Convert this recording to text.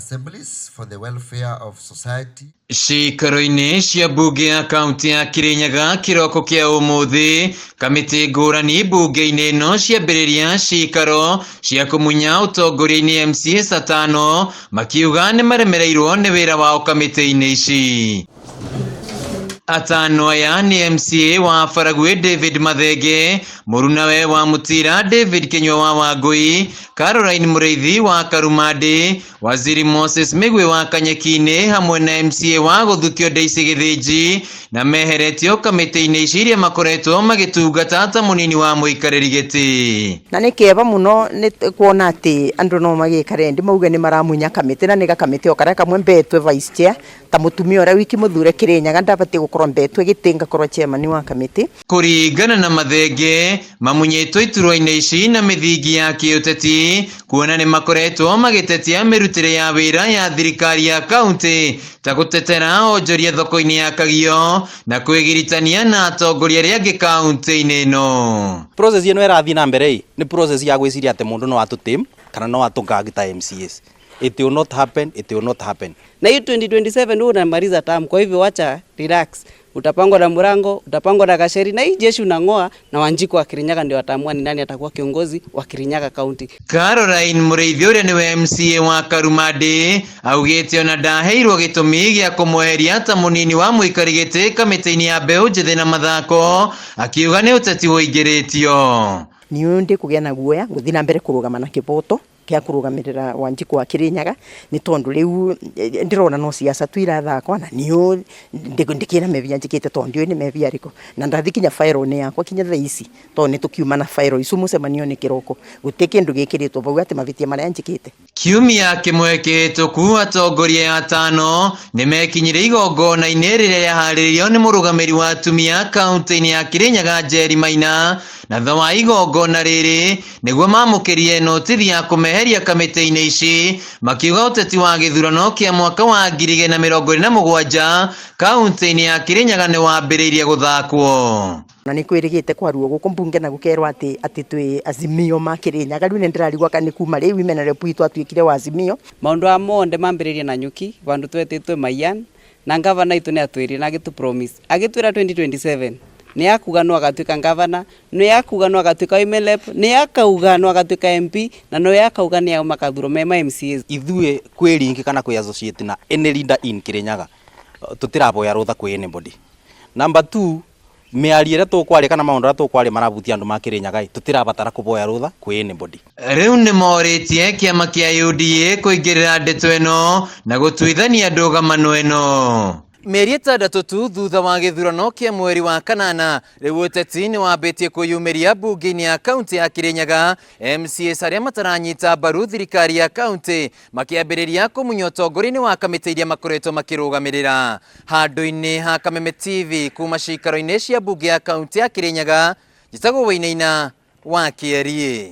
Assemblies for the welfare of society. Cikaro-inĩ cia mbunge ya kaunti ya Kirinyaga kiroko kia umuthi kamiti ngũrani mbunge-inĩ ĩno ciambĩrĩria cikaro cia kũmunya ũtongoria-inĩ MCAs atano makiuga nĩ maremereirwo nĩ wĩra wao kamiti-inĩ ici. Atano aya ni MCA wa Faragwe David Mathenge, Murunawe wa Mutira David Kinyua wa Wangui, Caroline Mureithi wa Karumadi, Waziri Moses Migwe wa Kanyekine hamwe na MCA wa Guthukio Daisy Githiji na meheretio kamiti-inĩ ici iria makoretwo magĩtungata ta munini wa mũikarĩri gĩtĩ. Na nĩ kĩeba mũno nĩ kuona atĩ andũ no magĩikare ndi mauge nĩ maramunya kamiti na nĩ kamiti o karĩa kamwe mbetwe vice chair ta mutumia ũrĩa wiki mũthure Kirinyaga ndabatiĩ gũkorwo mbetwe gĩtĩ ngakorwo chairman wa kamiti. Kũringana na Mathenge mamunyĩtwo iturwa-inĩ ici na mĩthingi ya kĩũteti kuona nĩ makoretwo magĩtetia mĩrutĩre ya wĩra ya thirikari ya kaunti ta gũtetera onjoria thoko-inĩ ya Kagio na kwĩgiritania na atongoria arĩa angĩ kaunti-inĩ ĩno. Process ĩno ĩrathiĩ na mbere nĩ process ya gwĩciria atĩ mũndũ no atũtĩm kana no atũngagi ta MCAs. It will not happen, it will not happen. Na hii 2027 unamaliza term, kwa hivyo wacha relax. Utapangwa na Murango, utapangwa na Gacheri na hii jeshi unangoa na Wanjiku wa Kirinyaga ndio wataamua ni nani atakuwa kiongozi wa Kirinyaga County. Caroline Mureithi ũrĩa nĩwe MCA wa Karumadi augĩte ona ndaheirwo gĩtũmi gĩa kũmweheria ta munini wa mũikarĩri gĩtĩ kamiti-inĩ ya mbeũ njĩthĩ na mathako akiuga nĩ ũteti woingĩrĩtio. Niĩ ndĩ kũgĩa na guoya gũthiĩ na mbere kũrũgama na kĩboto kia kurugamirira Wanjiku wa Kirinyaga ni tondu riu ndirona no siasa tu irathakwa na niyo ndikina mevia njikite tondu ni mevia riko na ndathikinya fairo ni yakwa kinya thaa ici to ni tukiuma na fairo icu mucemanio ni kiroko gutike ndu gikiritwo bau ati mavitia maria njikite. Kiumia kimwe kihituku atongoria atano ni mekinyire igongona-inĩ rĩrĩa rĩaharĩrĩirio nĩ mũrũgamĩrĩri wa atumia kaunti-inĩ ya Kirinyaga Njeri Maina na thutha wa igongona rĩrĩ nĩguo mamũkĩrie nothithi ya kũmeheria kamiti-inĩ ici makiuga ũteti wa gĩthurano kĩa mwaka wa 2027 kaunti-inĩ ya Kirinyaga nĩ wambĩrĩirie gũthakwo. Na nĩ kwĩrĩgĩte kwaruo gũkũ mbunge na gũkerwo atĩ twĩ Azimio ma Kirinyaga rĩu nĩ ndĩrarigwa kana kuma rĩu women rep itũ atuĩkire wa Azimio. Maũndũ a monde mambĩrĩria na nyuki vandu twetĩtwe Maian na ngavana itũ nĩ atwĩrire na agĩtũ promise agĩtwĩra 2027 ni akuga no agatuika ngavana, ni akuga no agatuika women rep, ni akauga no agatuika MP na no akauga ni auma kathuro mema MCAs. Ithuĩ kwĩringi kana kwĩ associate na any leader in Kirinyaga tutiraboya rutha kwĩ anybody. Number 2, mĩario ĩrĩa tũkwaria kana maũndũ ũrĩa tũkwaria marabutia andũ ma Kirinyaga tutirabatara kuboya rutha kwĩ anybody. Rĩu nĩ morĩtie kĩama kĩa UDA kũingĩrĩra ndeto ĩno na gũtuithania ndũgamano ĩno. Mĩeri 6 tu thutha wa gĩthurano kĩa mweri wa kanana rĩu ũteti nĩ wambĩtie kũyumĩria mbunge-inĩ ya kaunti ya Kirinyaga MCAs arĩa mataranyita mbaru thirikari ya kaunti makĩambĩrĩria kũmunya ũtongoria-inĩ wa kamĩtĩ iria makoretwo makĩrũgamĩrĩra. Handũ-inĩ ha Kameme TV kuma cikaro-inĩ cia mbunge ya kaunti ya Kirinyaga njĩtagwo Wainaina wa Kĩarie.